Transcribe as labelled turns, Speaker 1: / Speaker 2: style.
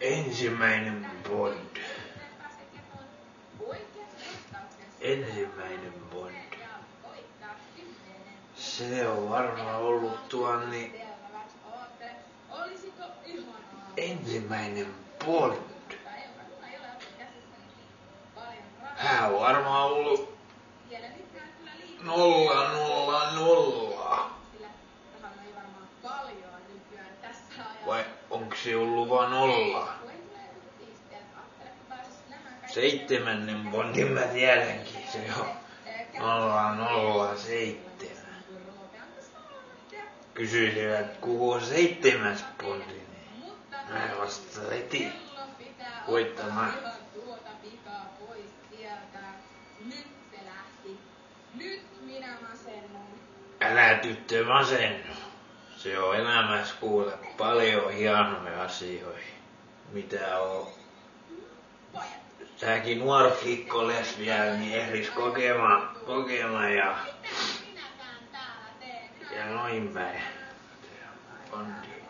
Speaker 1: Ensimmäinen Bond. Ensimmäinen Bond. Se on varmaan ollut ensimmäinen Bond. Hän on varmaan ollut 000. Vai onko se ollut vaan 0? 7. Bondin mä tiedänkin, se on 007. Kysyisivät, kuka on 7. Bondi, niin mä vastaan heti voittamaan. Älä tyttö masennu. Se on elämässä kuule paljon hienoja asioita, mitä on. Säkin nuori flikko oles vielä, niin ehdis kokemaan ja noin päin. Bondi.